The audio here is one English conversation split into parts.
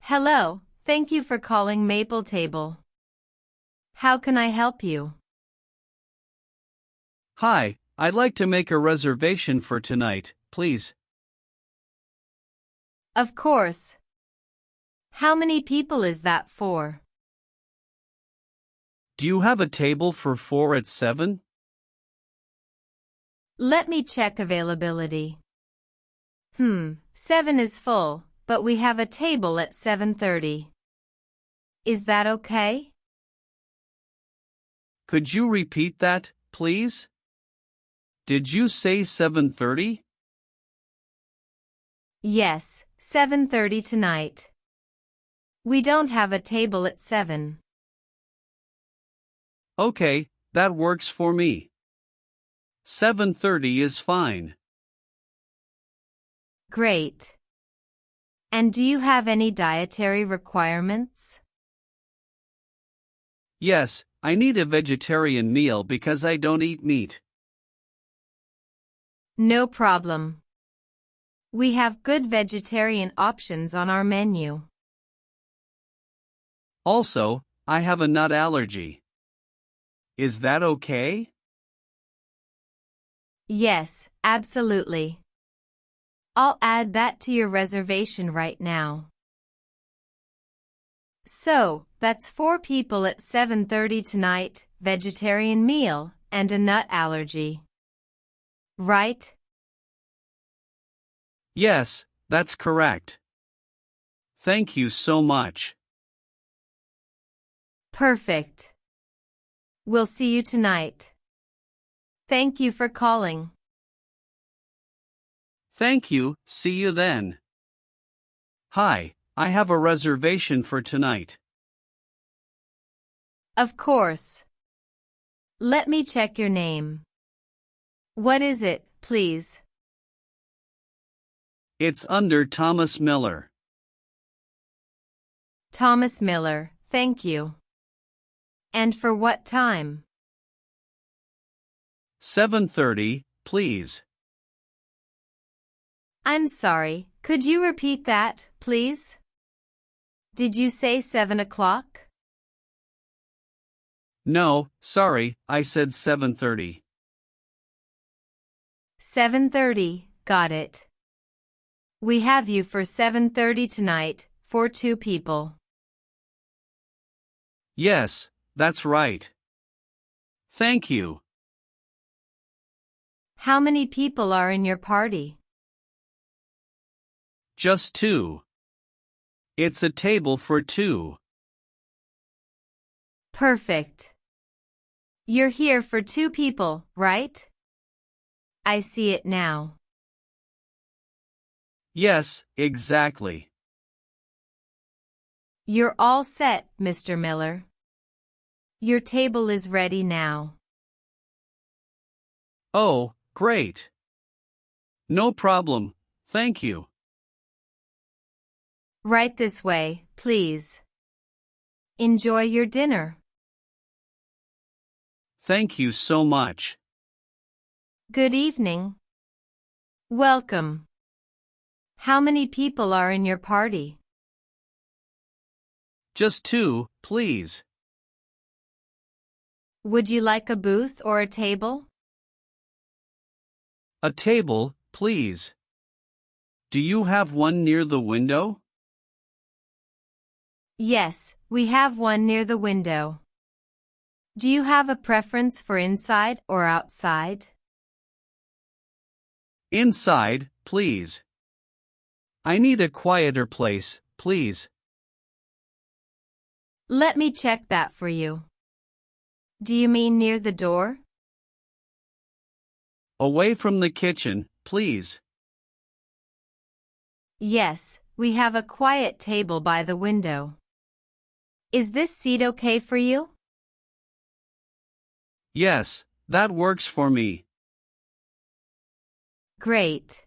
Hello, thank you for calling Maple Table. How can I help you? Hi, I'd like to make a reservation for tonight, please. Of course. How many people is that for? Do you have a table for 4 at 7? Let me check availability. 7 is full, but we have a table at 7:30. Is that okay? Could you repeat that, please? Did you say 7:30? Yes, 7:30 tonight. We don't have a table at 7. Okay, that works for me. 7:30 is fine. Great. And do you have any dietary requirements? Yes, I need a vegetarian meal because I don't eat meat. No problem. We have good vegetarian options on our menu. Also, I have a nut allergy. Is that okay? Yes, absolutely. I'll add that to your reservation right now. So, that's 4 people at 7:30 tonight, vegetarian meal, and a nut allergy. Right? Yes, that's correct. Thank you so much. Perfect. We'll see you tonight. Thank you for calling. Thank you, see you then. Hi, I have a reservation for tonight. Of course. Let me check your name. What is it, please? It's under Thomas Miller. Thomas Miller, thank you. And for what time? 7:30, please. I'm sorry, could you repeat that, please? Did you say 7 o'clock? No, sorry, I said 7:30. 7:30, got it. We have you for 7:30 tonight, for 2 people. Yes, that's right. Thank you. How many people are in your party? Just 2. It's a table for 2. Perfect. You're here for 2 people, right? I see it now. Yes, exactly. You're all set, Mr. Miller. Your table is ready now. Oh, great. No problem, thank you. Right this way, please. Enjoy your dinner. Thank you so much. Good evening. Welcome. How many people are in your party? Just 2, please. Would you like a booth or a table? A table, please. Do you have one near the window? Yes, we have one near the window. Do you have a preference for inside or outside? Inside, please. I need a quieter place, please. Let me check that for you. Do you mean near the door? Away from the kitchen, please. Yes, we have a quiet table by the window. Is this seat okay for you? Yes, that works for me. Great.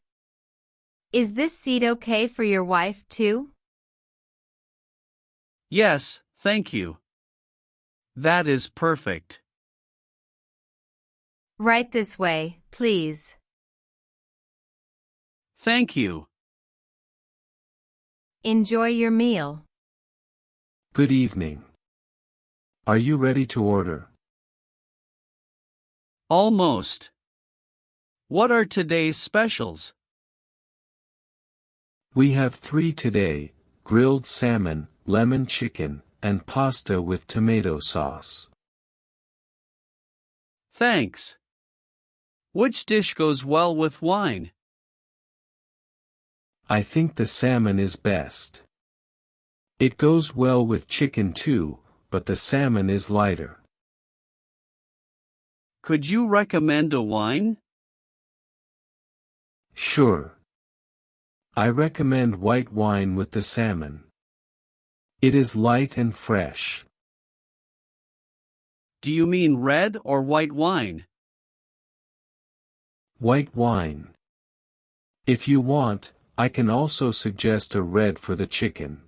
Is this seat okay for your wife too? Yes, thank you. That is perfect. Right this way, please. Thank you. Enjoy your meal. Good evening. Are you ready to order? Almost. What are today's specials? We have 3 today: grilled salmon, lemon chicken, and pasta with tomato sauce. Thanks. Which dish goes well with wine? I think the salmon is best. It goes well with chicken too, but the salmon is lighter. Could you recommend a wine? Sure. I recommend white wine with the salmon. It is light and fresh. Do you mean red or white wine? White wine. If you want, I can also suggest a red for the chicken.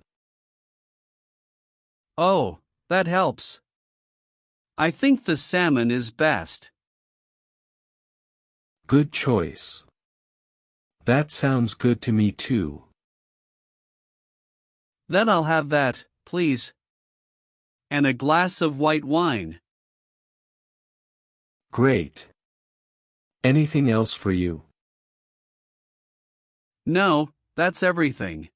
Oh, that helps. I think the salmon is best. Good choice. That sounds good to me too. Then I'll have that, please. And a glass of white wine. Great. Anything else for you? No, that's everything.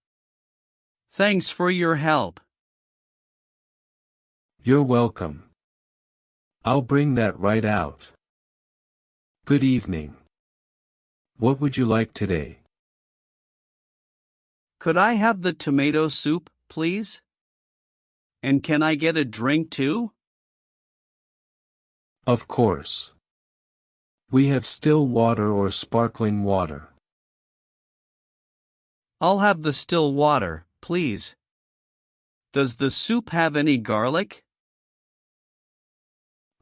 Thanks for your help. You're welcome. I'll bring that right out. Good evening. What would you like today? Could I have the tomato soup, please? And can I get a drink too? Of course. We have still water or sparkling water. I'll have the still water, please. Does the soup have any garlic?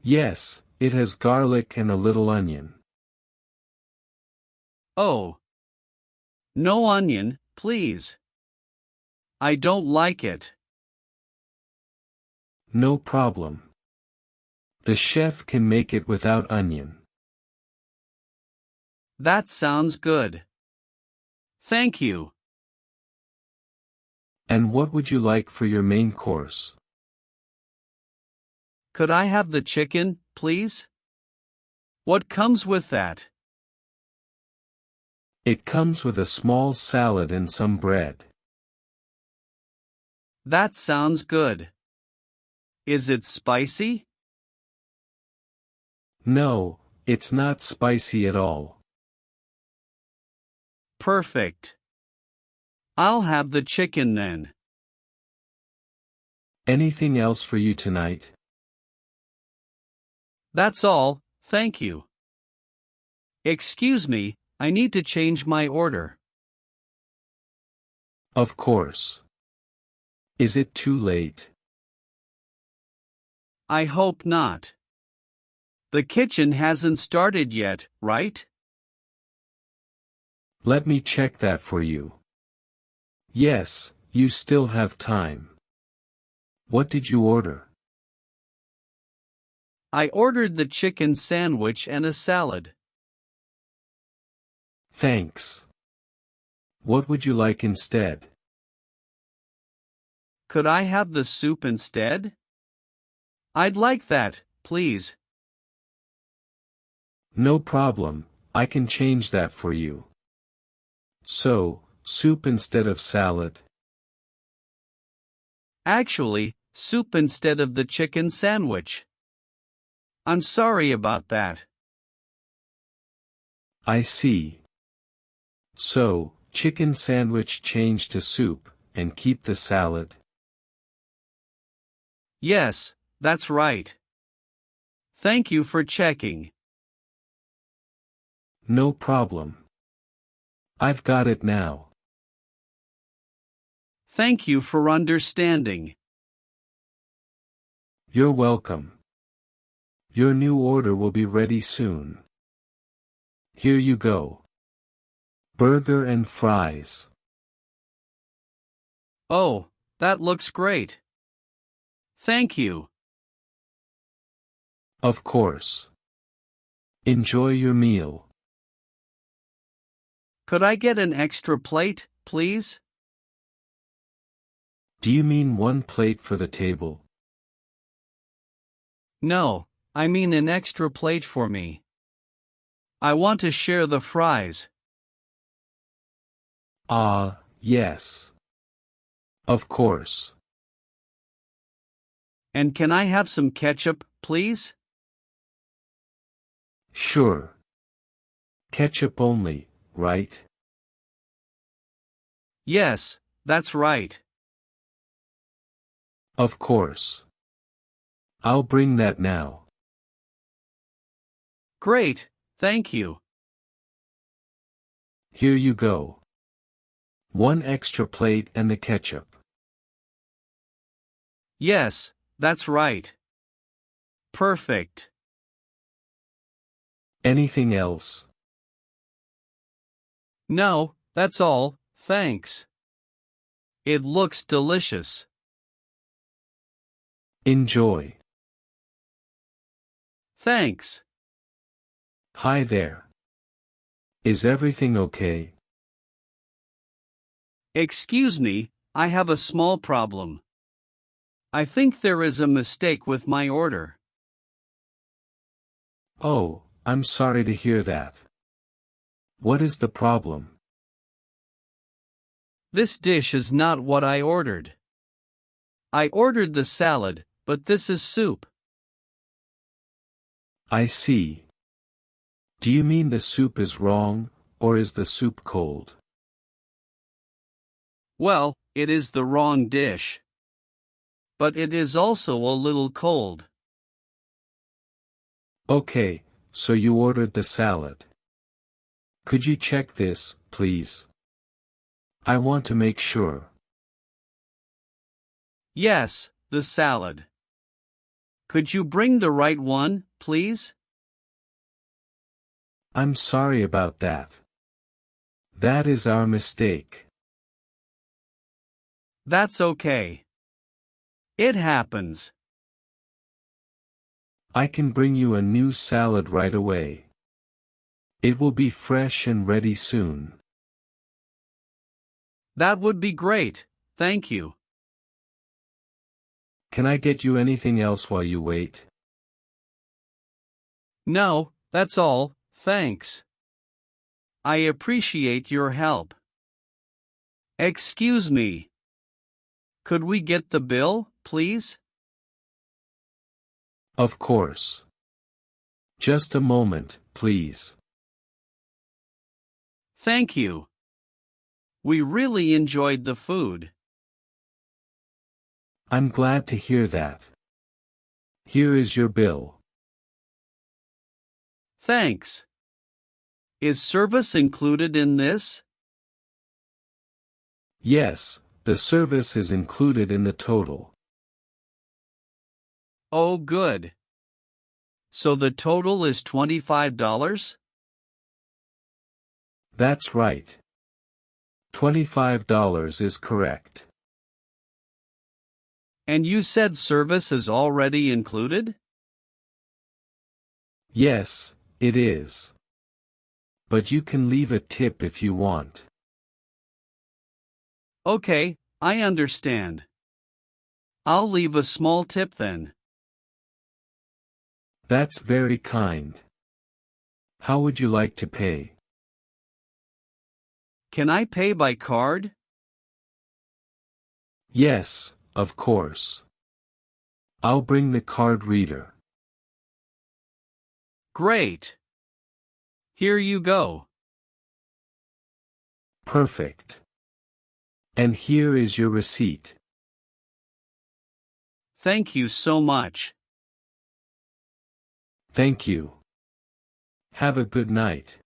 Yes, it has garlic and a little onion. Oh. No onion, please. I don't like it. No problem. The chef can make it without onion. That sounds good. Thank you. And what would you like for your main course? Could I have the chicken, please? What comes with that? It comes with a small salad and some bread. That sounds good. Is it spicy? No, it's not spicy at all. Perfect. I'll have the chicken then. Anything else for you tonight? That's all, thank you. Excuse me, I need to change my order. Of course. Is it too late? I hope not. The kitchen hasn't started yet, right? Let me check that for you. Yes, you still have time. What did you order? I ordered the chicken sandwich and a salad. Thanks. What would you like instead? Could I have the soup instead? I'd like that, please. No problem, I can change that for you. So, soup instead of salad? Actually, soup instead of the chicken sandwich. I'm sorry about that. I see. So, chicken sandwich change to soup, and keep the salad? Yes, that's right. Thank you for checking. No problem. I've got it now. Thank you for understanding. You're welcome. Your new order will be ready soon. Here you go. Burger and fries. Oh, that looks great. Thank you. Of course. Enjoy your meal. Could I get an extra plate, please? Do you mean one plate for the table? No, I mean an extra plate for me. I want to share the fries. Ah, yes. Of course. And can I have some ketchup, please? Sure. Ketchup only, right? Yes, that's right. Of course. I'll bring that now. Great, thank you. Here you go. One extra plate and the ketchup. Yes, that's right. Perfect. Anything else? No, that's all, thanks. It looks delicious. Enjoy. Thanks. Hi there. Is everything okay? Excuse me, I have a small problem. I think there is a mistake with my order. Oh, I'm sorry to hear that. What is the problem? This dish is not what I ordered. I ordered the salad, but this is soup. I see. Do you mean the soup is wrong, or is the soup cold? Well, it is the wrong dish. But it is also a little cold. Okay, so you ordered the salad. Could you check this, please? I want to make sure. Yes, the salad. Could you bring the right one, please? I'm sorry about that. That is our mistake. That's okay. It happens. I can bring you a new salad right away. It will be fresh and ready soon. That would be great, thank you. Can I get you anything else while you wait? No, that's all, thanks. I appreciate your help. Excuse me. Could we get the bill, please? Of course. Just a moment, please. Thank you. We really enjoyed the food. I'm glad to hear that. Here is your bill. Thanks. Is service included in this? Yes, the service is included in the total. Oh, good. So the total is $25? That's right. $25 is correct. And you said service is already included? Yes, it is. But you can leave a tip if you want. Okay, I understand. I'll leave a small tip then. That's very kind. How would you like to pay? Can I pay by card? Yes, of course. I'll bring the card reader. Great. Here you go. Perfect. And here is your receipt. Thank you so much. Thank you. Have a good night.